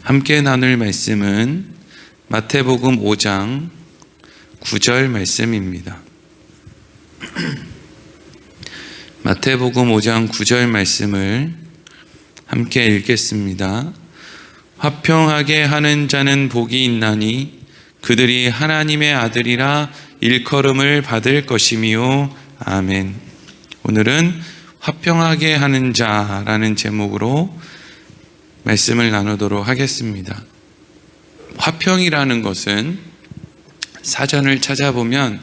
함께 나눌 말씀은 마태복음 5장 9절 말씀입니다. 마태복음 5장 9절 말씀을 함께 읽겠습니다. 화평하게 하는 자는 복이 있나니 그들이 하나님의 아들이라 일컬음을 받을 것이미요. 아멘. 오늘은 화평하게 하는 자라는 제목으로 말씀을 나누도록 하겠습니다. 화평이라는 것은 사전을 찾아보면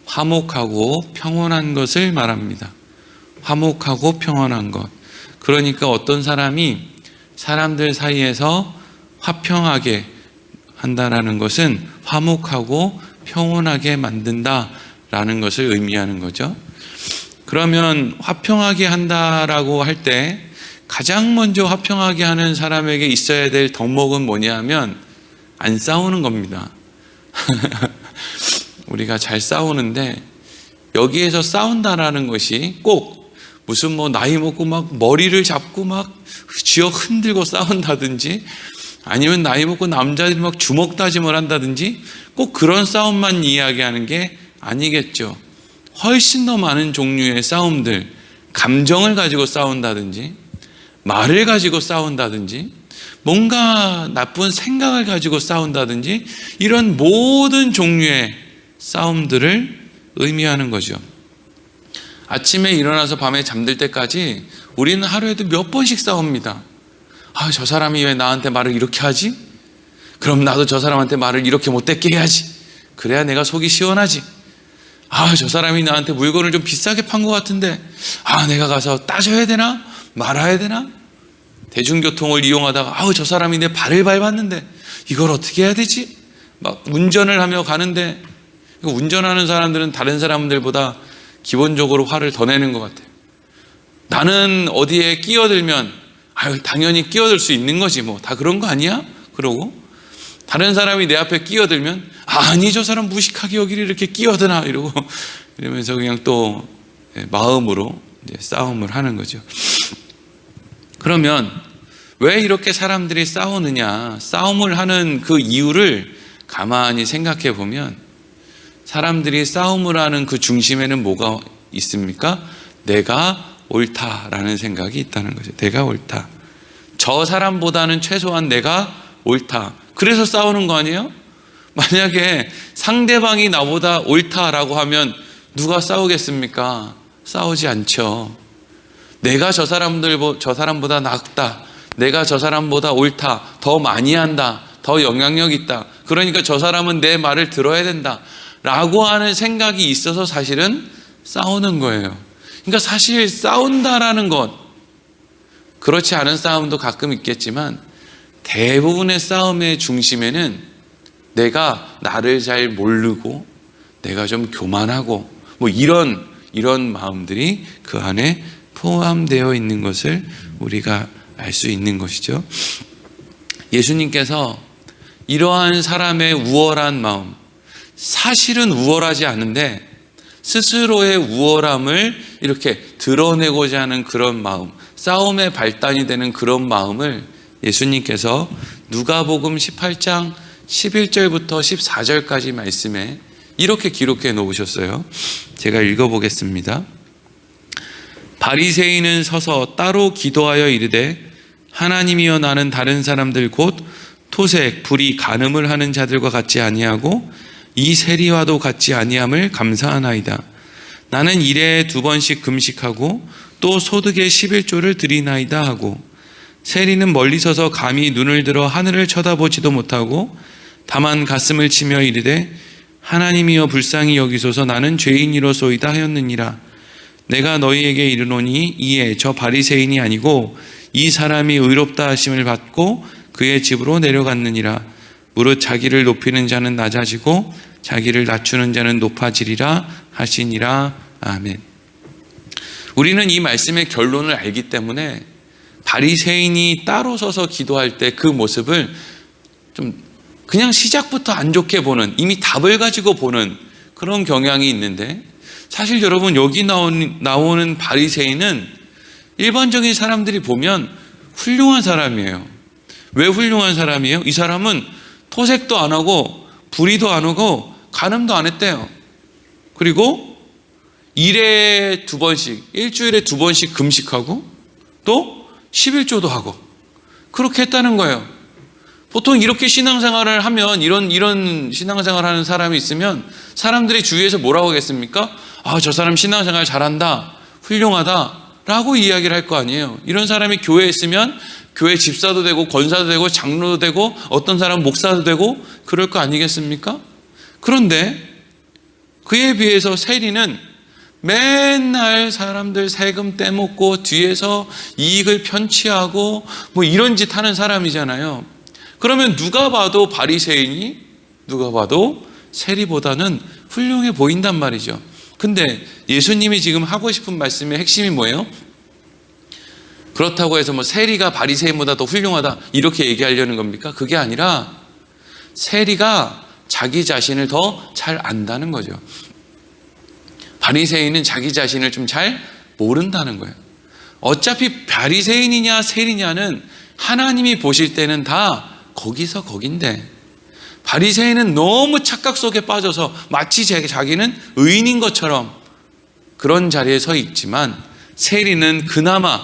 화목하고 평온한 것을 말합니다. 화목하고 평온한 것. 그러니까 어떤 사람이 사람들 사이에서 화평하게 한다라는 것은 화목하고 평온하게 만든다라는 것을 의미하는 거죠. 그러면 화평하게 한다라고 할 때 가장 먼저 화평하게 하는 사람에게 있어야 될 덕목은 뭐냐 하면 안 싸우는 겁니다. 우리가 잘 싸우는데 여기에서 싸운다라는 것이 꼭 무슨 나이 먹고 막 머리를 잡고 막 쥐어 흔들고 싸운다든지 아니면 나이 먹고 남자들이 막 주먹 다짐을 한다든지 꼭 그런 싸움만 이야기하는 게 아니겠죠. 훨씬 더 많은 종류의 싸움들, 감정을 가지고 싸운다든지 말을 가지고 싸운다든지 뭔가 나쁜 생각을 가지고 싸운다든지 이런 모든 종류의 싸움들을 의미하는 거죠. 아침에 일어나서 밤에 잠들 때까지 우리는 하루에도 몇 번씩 싸웁니다. 저 사람이 왜 나한테 말을 이렇게 하지? 그럼 나도 저 사람한테 말을 이렇게 못되게 해야지. 그래야 내가 속이 시원하지. 저 사람이 나한테 물건을 좀 비싸게 판 것 같은데 내가 가서 따져야 되나? 말아야 되나? 대중교통을 이용하다가 저 사람이 내 발을 밟았는데 이걸 어떻게 해야 되지? 막 운전을 하며 가는데 운전하는 사람들은 다른 사람들보다 기본적으로 화를 더 내는 것 같아요. 나는 어디에 끼어들면 당연히 끼어들 수 있는 거지 다 그런 거 아니야? 그러고 다른 사람이 내 앞에 끼어들면 아니 저 사람 무식하게 여기를 이렇게 끼어드나 이러면서 그냥 또 마음으로 이제 싸움을 하는 거죠. 그러면 왜 이렇게 사람들이 싸우느냐, 싸움을 하는 그 이유를 가만히 생각해 보면 사람들이 싸움을 하는 그 중심에는 뭐가 있습니까? 내가 옳다라는 생각이 있다는 거죠. 내가 옳다. 저 사람보다는 최소한 내가 옳다. 그래서 싸우는 거 아니에요? 만약에 상대방이 나보다 옳다라고 하면 누가 싸우겠습니까? 싸우지 않죠. 내가 저 사람보다 낫다. 내가 저 사람보다 옳다. 더 많이 한다. 더 영향력 있다. 그러니까 저 사람은 내 말을 들어야 된다. 라고 하는 생각이 있어서 사실은 싸우는 거예요. 그러니까 사실 싸운다라는 것, 그렇지 않은 싸움도 가끔 있겠지만 대부분의 싸움의 중심에는 내가 나를 잘 모르고 내가 좀 교만하고 이런 마음들이 그 안에 포함되어 있는 것을 우리가 알 수 있는 것이죠. 예수님께서 이러한 사람의 우월한 마음, 사실은 우월하지 않은데 스스로의 우월함을 이렇게 드러내고자 하는 그런 마음, 싸움의 발단이 되는 그런 마음을 예수님께서 누가복음 18장 11절부터 14절까지 말씀에 이렇게 기록해 놓으셨어요. 제가 읽어보겠습니다. 바리새인은 서서 따로 기도하여 이르되 하나님이여 나는 다른 사람들 곧 토색, 불의, 간음을 하는 자들과 같지 아니하고 이 세리와도 같지 아니함을 감사하나이다. 나는 일에 2번씩 금식하고 또 소득의 11조를 드리나이다 하고 세리는 멀리 서서 감히 눈을 들어 하늘을 쳐다보지도 못하고 다만 가슴을 치며 이르되 하나님이여 불쌍히 여기소서 나는 죄인이로소이다 하였느니라. 내가 너희에게 이르노니 이에 저 바리새인이 아니고 이 사람이 의롭다 하심을 받고 그의 집으로 내려갔느니라. 무릇 자기를 높이는 자는 낮아지고 자기를 낮추는 자는 높아지리라 하시니라. 아멘. 우리는 이 말씀의 결론을 알기 때문에 바리새인이 따로 서서 기도할 때 그 모습을 좀 그냥 시작부터 안 좋게 보는, 이미 답을 가지고 보는 그런 경향이 있는데, 사실 여러분 여기 나오는 바리새인은 일반적인 사람들이 보면 훌륭한 사람이에요. 왜 훌륭한 사람이에요? 이 사람은 토색도 안 하고 불의도 안 하고 간음도 안 했대요. 그리고 일주일에 2번씩 금식하고 또 11조도 하고 그렇게 했다는 거예요. 보통 이렇게 신앙생활을 하면 이런 신앙생활을 하는 사람이 있으면 사람들이 주위에서 뭐라고 하겠습니까? 아, 저 사람 신앙생활 잘한다, 훌륭하다 라고 이야기를 할 거 아니에요. 이런 사람이 교회에 있으면 교회 집사도 되고 권사도 되고 장로도 되고 어떤 사람은 목사도 되고 그럴 거 아니겠습니까? 그런데 그에 비해서 세리는 맨날 사람들 세금 떼먹고 뒤에서 이익을 편취하고 뭐 이런 짓 하는 사람이잖아요. 그러면 누가 봐도 바리새인이 누가 봐도 세리보다는 훌륭해 보인단 말이죠. 근데 예수님이 지금 하고 싶은 말씀의 핵심이 뭐예요? 그렇다고 해서 뭐 세리가 바리새인보다 더 훌륭하다 이렇게 얘기하려는 겁니까? 그게 아니라 세리가 자기 자신을 더 잘 안다는 거죠. 바리새인은 자기 자신을 좀 잘 모른다는 거예요. 어차피 바리새인이냐 세리냐는 하나님이 보실 때는 다 거기서 거긴데, 바리새인은 너무 착각 속에 빠져서 마치 자기는 의인인 것처럼 그런 자리에 서 있지만, 세리는 그나마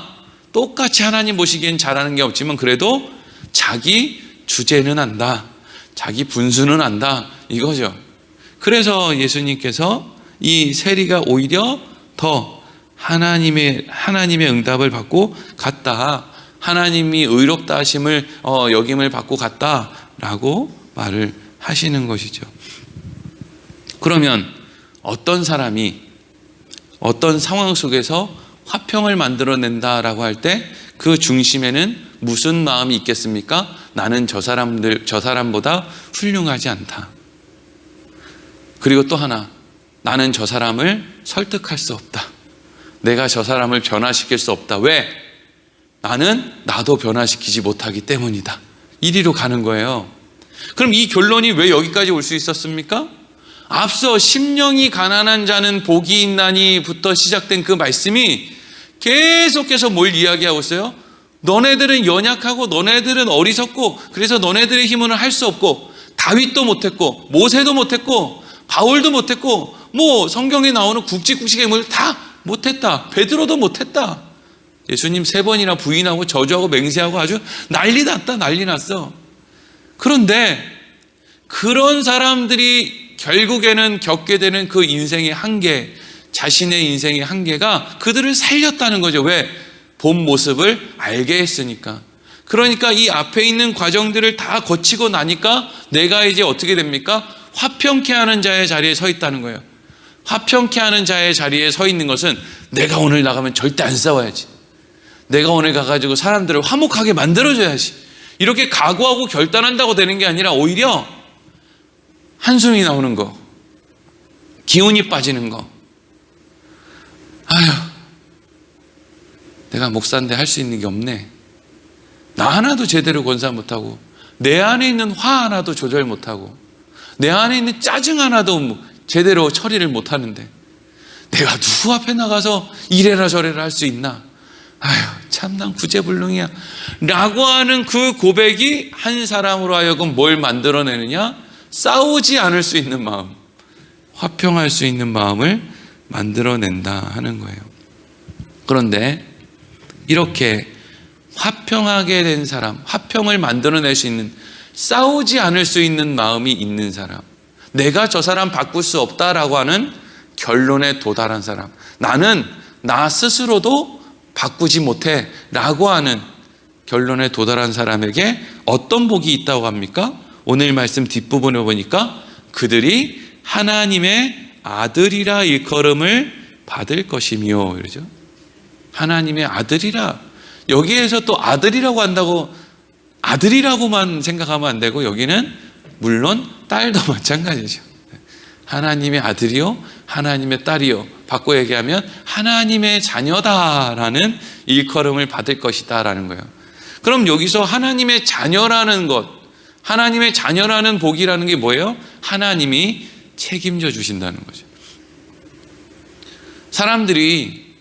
똑같이 하나님 보시기엔 잘하는 게 없지만 그래도 자기 주제는 안다, 자기 분수는 안다 이거죠. 그래서 예수님께서 이 세리가 오히려 더 하나님의 응답을 받고 갔다, 하나님이 의롭다 하심을 여김을 받고 갔다라고 말을 하시는 것이죠. 그러면 어떤 사람이 어떤 상황 속에서 화평을 만들어낸다라고 할 때 그 중심에는 무슨 마음이 있겠습니까? 나는 저 사람보다 훌륭하지 않다. 그리고 또 하나, 나는 저 사람을 설득할 수 없다. 내가 저 사람을 변화시킬 수 없다. 왜? 나는 나도 변화시키지 못하기 때문이다. 이리로 가는 거예요. 그럼 이 결론이 왜 여기까지 올 수 있었습니까? 앞서 심령이 가난한 자는 복이 있나니부터 시작된 그 말씀이 계속해서 뭘 이야기하고 있어요? 너네들은 연약하고 너네들은 어리석고 그래서 너네들의 힘으로는 할 수 없고, 다윗도 못했고 모세도 못했고 바울도 못했고 뭐 성경에 나오는 굵직굵직의 인물 다 못했다. 베드로도 못했다. 예수님 3번이나 부인하고 저주하고 맹세하고 아주 난리 났다, 난리 났어. 그런데 그런 사람들이 결국에는 겪게 되는 그 인생의 한계, 자신의 인생의 한계가 그들을 살렸다는 거죠. 왜? 본 모습을 알게 했으니까. 그러니까 이 앞에 있는 과정들을 다 거치고 나니까 내가 이제 어떻게 됩니까? 화평케 하는 자의 자리에 서 있다는 거예요. 화평케 하는 자의 자리에 서 있는 것은 내가 오늘 나가면 절대 안 싸워야지, 내가 오늘 가가지고 사람들을 화목하게 만들어줘야지, 이렇게 각오하고 결단한다고 되는 게 아니라 오히려 한숨이 나오는 거, 기운이 빠지는 거, 아휴 내가 목사인데 할 수 있는 게 없네, 나 하나도 제대로 권사 못하고 내 안에 있는 화 하나도 조절 못하고 내 안에 있는 짜증 하나도 제대로 처리를 못하는데 내가 누구 앞에 나가서 이래라 저래라 할 수 있나, 아휴 참 난 구제불능이야 라고 하는 그 고백이 한 사람으로 하여금 뭘 만들어내느냐? 싸우지 않을 수 있는 마음, 화평할 수 있는 마음을 만들어낸다 하는 거예요. 그런데 이렇게 화평하게 된 사람, 화평을 만들어낼 수 있는, 싸우지 않을 수 있는 마음이 있는 사람, 내가 저 사람 바꿀 수 없다라고 하는 결론에 도달한 사람, 나는 나 스스로도 바꾸지 못해 라고 하는 결론에 도달한 사람에게 어떤 복이 있다고 합니까? 오늘 말씀 뒷부분에 보니까 그들이 하나님의 아들이라 일컬음을 받을 것이며 그러죠. 하나님의 아들이라, 여기에서 또 아들이라고 한다고 아들이라고만 생각하면 안 되고 여기는 물론 딸도 마찬가지죠. 하나님의 아들이요 하나님의 딸이요, 바꿔 얘기하면 하나님의 자녀다라는 일컬음을 받을 것이다 라는 거예요. 그럼 여기서 하나님의 자녀라는 것, 하나님의 자녀라는 복이라는 게 뭐예요? 하나님이 책임져 주신다는 거죠. 사람들이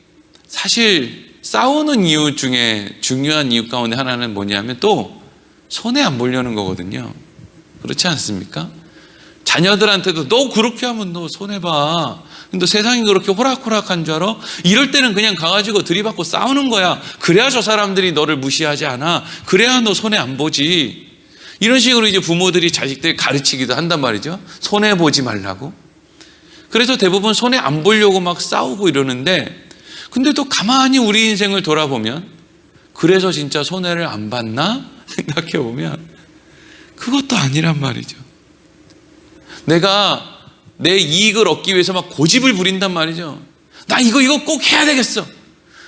사실 싸우는 이유 중에 중요한 이유 가운데 하나는 뭐냐면 또 손해 안 보려는 거거든요. 그렇지 않습니까? 자녀들한테도 너 그렇게 하면 너 손해봐. 근데 세상이 그렇게 호락호락한 줄 알아? 이럴 때는 그냥 가가지고 들이받고 싸우는 거야. 그래야 저 사람들이 너를 무시하지 않아. 그래야 너 손해 안 보지. 이런 식으로 이제 부모들이 자식들 가르치기도 한단 말이죠. 손해 보지 말라고. 그래서 대부분 손해 안 보려고 막 싸우고 이러는데, 근데 또 가만히 우리 인생을 돌아보면 그래서 진짜 손해를 안 봤나 생각해 보면 그것도 아니란 말이죠. 내가 내 이익을 얻기 위해서 막 고집을 부린단 말이죠. 나 이거 꼭 해야 되겠어.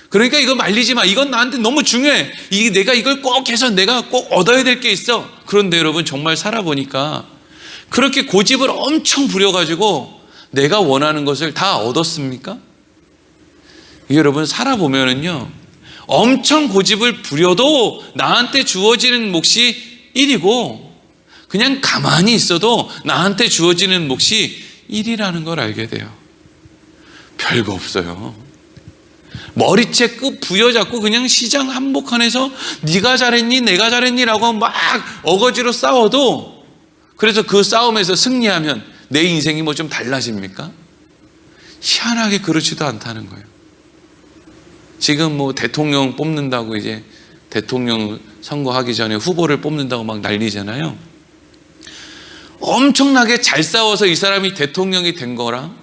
그러니까 이거 말리지 마. 이건 나한테 너무 중요해. 내가 이걸 꼭 해서 내가 꼭 얻어야 될 게 있어. 그런데 여러분 정말 살아보니까 그렇게 고집을 엄청 부려가지고 내가 원하는 것을 다 얻었습니까? 여러분 살아보면은요, 엄청 고집을 부려도 나한테 주어지는 몫이 1이고 그냥 가만히 있어도 나한테 주어지는 몫이 1이라는 걸 알게 돼요. 별거 없어요. 머리채 끝 부여잡고 그냥 시장 한복판에서 네가 잘했니 내가 잘했니 라고 막 어거지로 싸워도, 그래서 그 싸움에서 승리하면 내 인생이 뭐 좀 달라집니까? 희한하게 그렇지도 않다는 거예요. 지금 뭐 대통령 뽑는다고 이제 대통령 선거하기 전에 후보를 뽑는다고 막 난리잖아요. 엄청나게 잘 싸워서 이 사람이 대통령이 된 거랑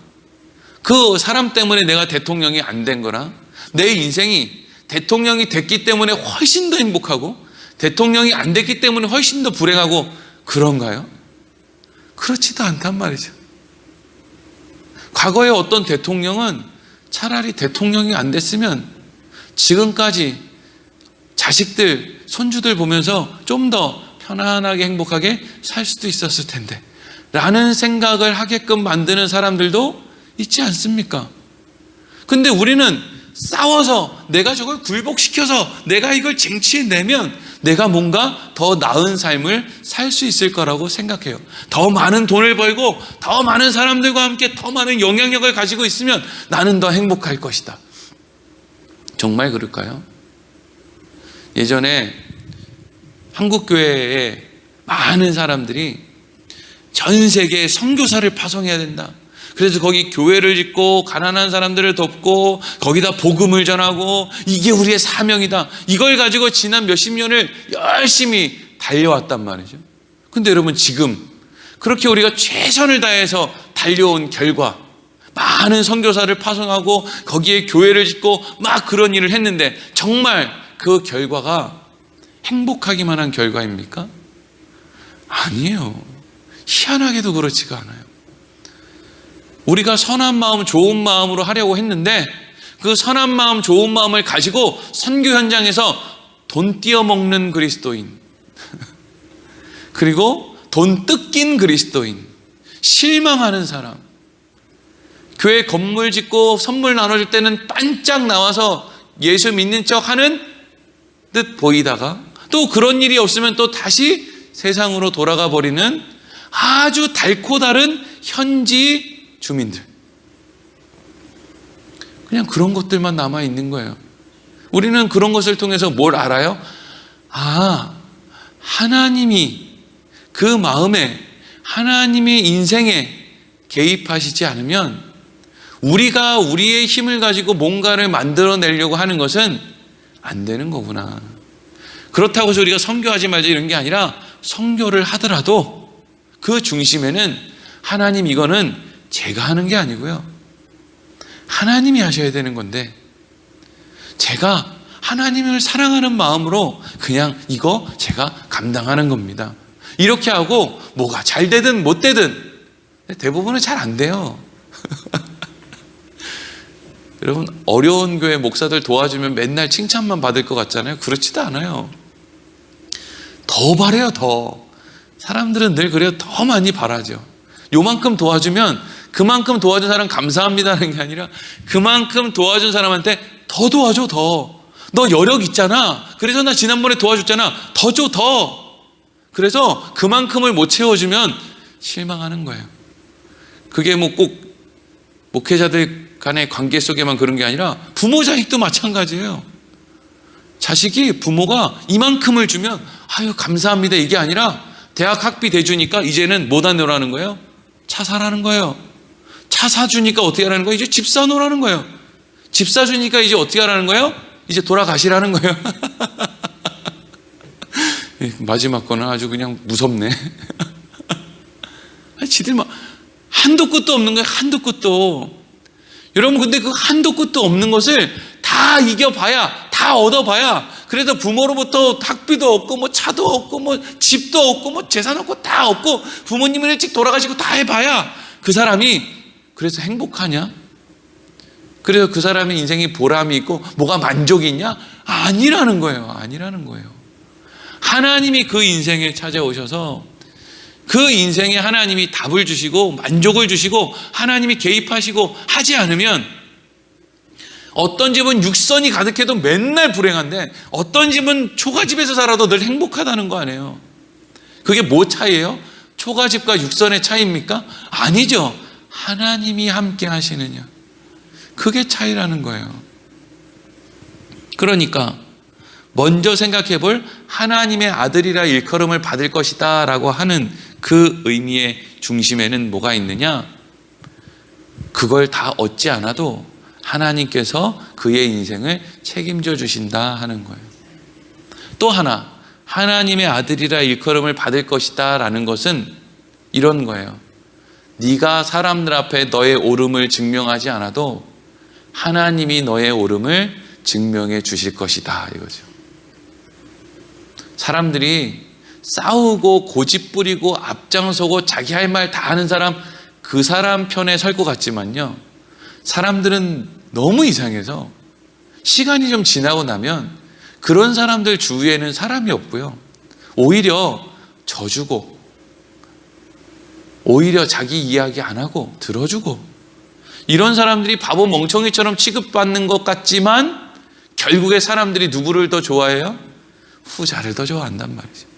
그 사람 때문에 내가 대통령이 안 된 거랑 내 인생이 대통령이 됐기 때문에 훨씬 더 행복하고 대통령이 안 됐기 때문에 훨씬 더 불행하고 그런가요? 그렇지도 않단 말이죠. 과거에 어떤 대통령은 차라리 대통령이 안 됐으면 지금까지 자식들, 손주들 보면서 좀 더 편안하게 행복하게 살 수도 있었을 텐데 라는 생각을 하게끔 만드는 사람들도 있지 않습니까? 근데 우리는 싸워서 내가 저걸 굴복시켜서 내가 이걸 쟁취해내면 내가 뭔가 더 나은 삶을 살 수 있을 거라고 생각해요. 더 많은 돈을 벌고 더 많은 사람들과 함께 더 많은 영향력을 가지고 있으면 나는 더 행복할 것이다. 정말 그럴까요? 예전에 한국교회에 많은 사람들이 전 세계에 선교사를 파송해야 된다. 그래서 거기 교회를 짓고 가난한 사람들을 돕고 거기다 복음을 전하고 이게 우리의 사명이다. 이걸 가지고 지난 몇십 년을 열심히 달려왔단 말이죠. 근데 여러분 지금 그렇게 우리가 최선을 다해서 달려온 결과 많은 선교사를 파송하고 거기에 교회를 짓고 막 그런 일을 했는데 정말 그 결과가 행복하기만 한 결과입니까? 아니에요. 희한하게도 그렇지가 않아요. 우리가 선한 마음, 좋은 마음으로 하려고 했는데 그 선한 마음, 좋은 마음을 가지고 선교 현장에서 돈 띄어먹는 그리스도인 그리고 돈 뜯긴 그리스도인, 실망하는 사람, 교회 건물 짓고 선물 나눠줄 때는 반짝 나와서 예수 믿는 척 하는 듯 보이다가 또 그런 일이 없으면 또 다시 세상으로 돌아가 버리는 아주 달고 다른 현지 주민들. 그냥 그런 것들만 남아 있는 거예요. 우리는 그런 것을 통해서 뭘 알아요? 하나님이 그 마음에, 하나님의 인생에 개입하시지 않으면 우리가 우리의 힘을 가지고 뭔가를 만들어내려고 하는 것은 안 되는 거구나. 그렇다고 해서 우리가 선교하지 말자 이런 게 아니라 선교를 하더라도 그 중심에는 하나님, 이거는 제가 하는 게 아니고요, 하나님이 하셔야 되는 건데 제가 하나님을 사랑하는 마음으로 그냥 이거 제가 감당하는 겁니다. 이렇게 하고 뭐가 잘 되든 못 되든 대부분은 잘 안 돼요. 여러분, 어려운 교회 목사들 도와주면 맨날 칭찬만 받을 것 같잖아요. 그렇지도 않아요. 더 바래요. 더. 사람들은 늘 그래요. 더 많이 바라죠. 요만큼 도와주면 그만큼 도와준 사람 감사합니다라는 게 아니라 그만큼 도와준 사람한테 더 도와줘. 더. 너 여력 있잖아. 그래서 나 지난번에 도와줬잖아. 더 줘. 더. 그래서 그만큼을 못 채워주면 실망하는 거예요. 그게 뭐 꼭 목회자들 간의 관계 속에만 그런 게 아니라 부모 자식도 마찬가지예요. 자식이 부모가 이만큼을 주면 아유 감사합니다 이게 아니라 대학 학비 대주니까 이제는 뭐 다녀라는 거예요? 차 사라는 거예요. 차 사주니까 어떻게 하라는 거예요? 이제 집 사놓으라는 거예요. 집 사주니까 이제 어떻게 하라는 거예요? 이제 돌아가시라는 거예요. 마지막 거는 아주 그냥 무섭네. 지들 막 한도 끝도 없는 거예요. 한도 끝도. 여러분 근데 그 한도 끝도 없는 것을 다 이겨봐야, 다 얻어봐야, 그래서 부모로부터 학비도 없고 뭐 차도 없고 뭐 집도 없고 뭐 재산 없고 다 없고 부모님은 일찍 돌아가시고 다 해봐야 그 사람이 그래서 행복하냐? 그래서 그 사람의 인생이 보람이 있고 뭐가 만족이 있냐? 아니라는 거예요. 아니라는 거예요. 하나님이 그 인생에 찾아오셔서 그 인생에 하나님이 답을 주시고 만족을 주시고 하나님이 개입하시고 하지 않으면 어떤 집은 육선이 가득해도 맨날 불행한데 어떤 집은 초가집에서 살아도 늘 행복하다는 거 아니에요. 그게 뭐 차이예요? 초가집과 육선의 차이입니까? 아니죠. 하나님이 함께 하시느냐. 그게 차이라는 거예요. 그러니까 먼저 생각해 볼 하나님의 아들이라 일컬음을 받을 것이다 라고 하는 그 의미의 중심에는 뭐가 있느냐? 그걸 다 얻지 않아도 하나님께서 그의 인생을 책임져 주신다 하는 거예요. 또 하나, 하나님의 아들이라 일컬음을 받을 것이다 라는 것은 이런 거예요. 네가 사람들 앞에 너의 옳음을 증명하지 않아도 하나님이 너의 옳음을 증명해 주실 것이다 이거죠. 사람들이 싸우고 고집 부리고 앞장서고 자기 할 말 다 하는 사람, 그 사람 편에 설 것 같지만요, 사람들은 너무 이상해서 시간이 좀 지나고 나면 그런 사람들 주위에는 사람이 없고요, 오히려 져주고 오히려 자기 이야기 안 하고 들어주고, 이런 사람들이 바보 멍청이처럼 취급받는 것 같지만 결국에 사람들이 누구를 더 좋아해요? 후자를 더 좋아한단 말이죠.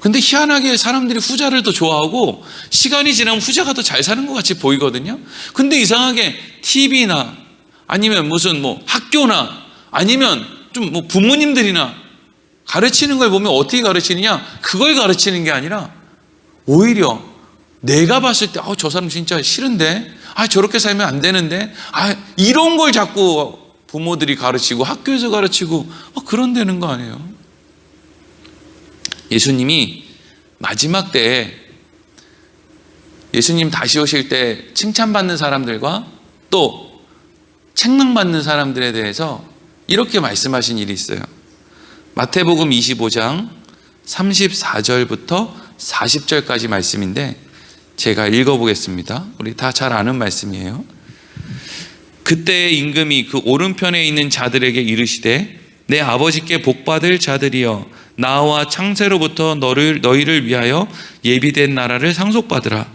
근데 희한하게 사람들이 후자를 더 좋아하고 시간이 지나면 후자가 더 잘 사는 것 같이 보이거든요. 근데 이상하게 TV나 아니면 무슨 뭐 학교나 아니면 좀 뭐 부모님들이나 가르치는 걸 보면 어떻게 가르치느냐? 그걸 가르치는 게 아니라 오히려 내가 봤을 때 저 사람 진짜 싫은데, 저렇게 살면 안 되는데, 이런 걸 자꾸 부모들이 가르치고 학교에서 가르치고 그런 데는 거 아니에요. 예수님이 마지막 때에 예수님 다시 오실 때 칭찬받는 사람들과 또 책망받는 사람들에 대해서 이렇게 말씀하신 일이 있어요. 마태복음 25장 34절부터 40절까지 말씀인데 제가 읽어보겠습니다. 우리 다 잘 아는 말씀이에요. 그때의 임금이 그 오른편에 있는 자들에게 이르시되 내 아버지께 복받을 자들이여 나와 창세로부터 너희를 위하여 예비된 나라를 상속받으라.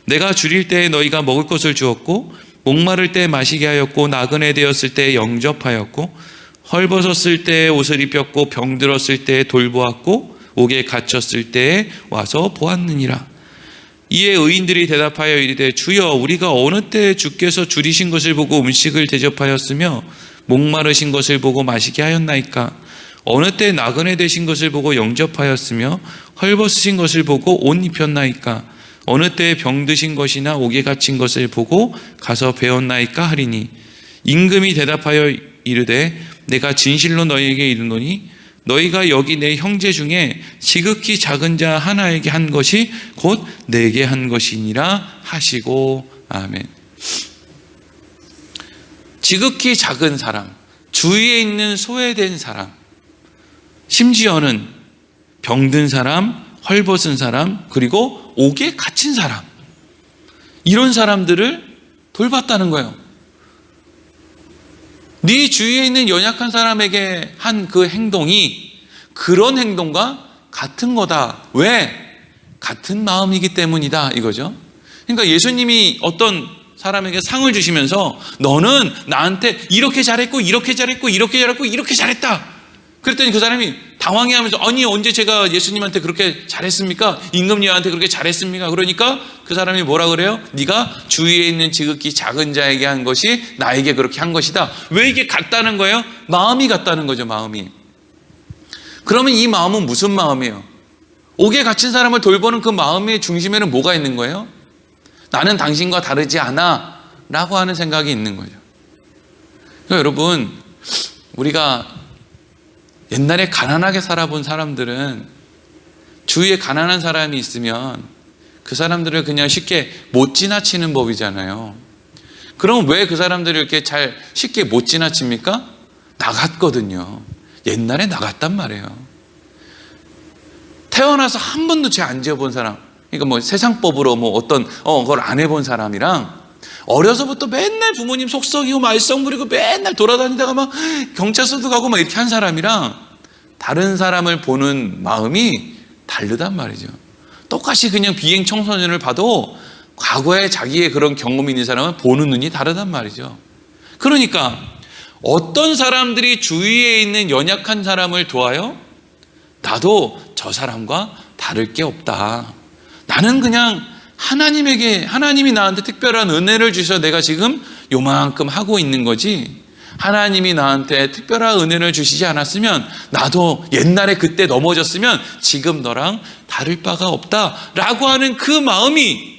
내가 줄일 때에 너희가 먹을 것을 주었고 목마를 때 마시게 하였고 나그네 되었을 때 영접하였고 헐벗었을 때에 옷을 입혔고 병들었을 때에 돌보았고 옥에 갇혔을 때에 와서 보았느니라. 이에 의인들이 대답하여 이르되 주여 우리가 어느 때에 주께서 줄이신 것을 보고 음식을 대접하였으며 목마르신 것을 보고 마시게 하였나이까? 어느 때 나그네 되신 것을 보고 영접하였으며 헐벗으신 것을 보고 옷 입혔나이까? 어느 때 병드신 것이나 옥에 갇힌 것을 보고 가서 배웠나이까 하리니 임금이 대답하여 이르되 내가 진실로 너희에게 이르노니 너희가 여기 내 형제 중에 지극히 작은 자 하나에게 한 것이 곧 내게 한 것이니라 하시고 아멘. 지극히 작은 사람, 주위에 있는 소외된 사람, 심지어는 병든 사람, 헐벗은 사람, 그리고 옥에 갇힌 사람, 이런 사람들을 돌봤다는 거예요. 네 주위에 있는 연약한 사람에게 한 그 행동이 그런 행동과 같은 거다. 왜? 같은 마음이기 때문이다 이거죠. 그러니까 예수님이 어떤 사람에게 상을 주시면서 너는 나한테 이렇게 잘했고 이렇게 잘했고 이렇게 잘했고 이렇게 잘했다, 그랬더니 그 사람이 당황해하면서 아니 언제 제가 예수님한테 그렇게 잘했습니까? 임금님한테 그렇게 잘했습니까? 그러니까 그 사람이 뭐라 그래요? 네가 주위에 있는 지극히 작은 자에게 한 것이 나에게 그렇게 한 것이다. 왜 이게 같다는 거예요? 마음이 같다는 거죠. 마음이. 그러면 이 마음은 무슨 마음이에요? 옥에 갇힌 사람을 돌보는 그 마음의 중심에는 뭐가 있는 거예요? 나는 당신과 다르지 않아 라고 하는 생각이 있는 거죠. 그러니까 여러분, 우리가 옛날에 가난하게 살아본 사람들은 주위에 가난한 사람이 있으면 그 사람들을 그냥 쉽게 못 지나치는 법이잖아요. 그럼 왜 그 사람들을 이렇게 잘 쉽게 못 지나칩니까? 나갔거든요. 옛날에 나갔단 말이에요. 태어나서 한 번도 죄 안 지어본 사람, 그러니까 뭐 세상법으로 뭐 어떤 그걸 안 해본 사람이랑 어려서부터 맨날 부모님 속 썩이고 말썽 부리고 맨날 돌아다니다가 막 경찰서도 가고 막 이렇게 한 사람이랑 다른 사람을 보는 마음이 다르단 말이죠. 똑같이 그냥 비행 청소년을 봐도 과거에 자기의 그런 경험이 있는 사람은 보는 눈이 다르단 말이죠. 그러니까 어떤 사람들이 주위에 있는 연약한 사람을 도와요? 나도 저 사람과 다를 게 없다. 나는 그냥 하나님이 나한테 특별한 은혜를 주셔서 내가 지금 요만큼 하고 있는 거지, 하나님이 나한테 특별한 은혜를 주시지 않았으면 나도 옛날에 그때 넘어졌으면 지금 너랑 다를 바가 없다라고 하는 그 마음이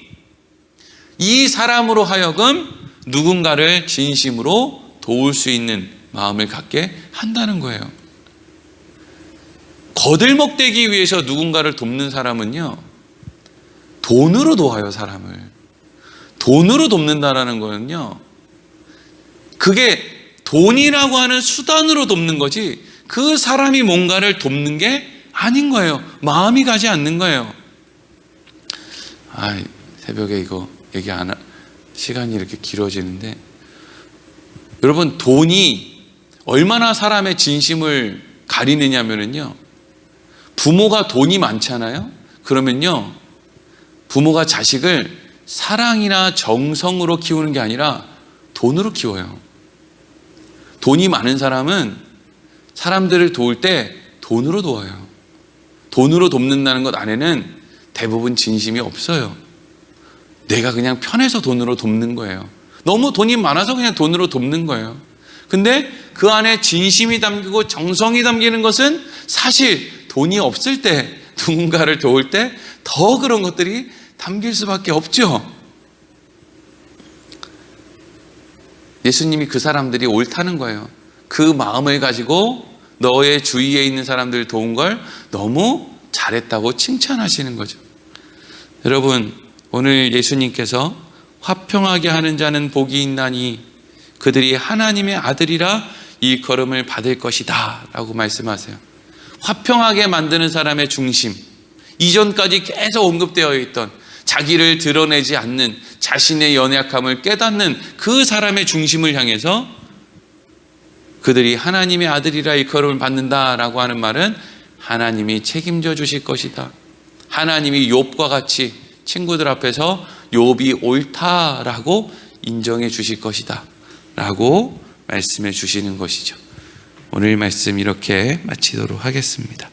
이 사람으로 하여금 누군가를 진심으로 도울 수 있는 마음을 갖게 한다는 거예요. 거들먹대기 위해서 누군가를 돕는 사람은요, 돈으로 도와요. 사람을 돈으로 돕는다라는 거는요, 그게 돈이라고 하는 수단으로 돕는 거지 그 사람이 뭔가를 돕는 게 아닌 거예요. 마음이 가지 않는 거예요. 새벽에 이거 얘기 안 시간이 이렇게 길어지는데, 여러분, 돈이 얼마나 사람의 진심을 가리느냐면요, 부모가 돈이 많잖아요. 그러면요, 부모가 자식을 사랑이나 정성으로 키우는 게 아니라 돈으로 키워요. 돈이 많은 사람은 사람들을 도울 때 돈으로 도와요. 돈으로 돕는다는 것 안에는 대부분 진심이 없어요. 내가 그냥 편해서 돈으로 돕는 거예요. 너무 돈이 많아서 그냥 돈으로 돕는 거예요. 근데 그 안에 진심이 담기고 정성이 담기는 것은 사실 돈이 없을 때, 누군가를 도울 때 더 그런 것들이 담길 수밖에 없죠. 예수님이 그 사람들이 옳다는 거예요. 그 마음을 가지고 너의 주위에 있는 사람들 도운 걸 너무 잘했다고 칭찬하시는 거죠. 여러분, 오늘 예수님께서 화평하게 하는 자는 복이 있나니 그들이 하나님의 아들이라 일컬음을 받을 것이다 라고 말씀하세요. 화평하게 만드는 사람의 중심, 이전까지 계속 언급되어 있던 자기를 드러내지 않는 자신의 연약함을 깨닫는 그 사람의 중심을 향해서 그들이 하나님의 아들이라 일컬음을 받는다라고 하는 말은 하나님이 책임져 주실 것이다. 하나님이 욥과 같이 친구들 앞에서 욥이 옳다라고 인정해 주실 것이다 라고 말씀해 주시는 것이죠. 오늘 말씀 이렇게 마치도록 하겠습니다.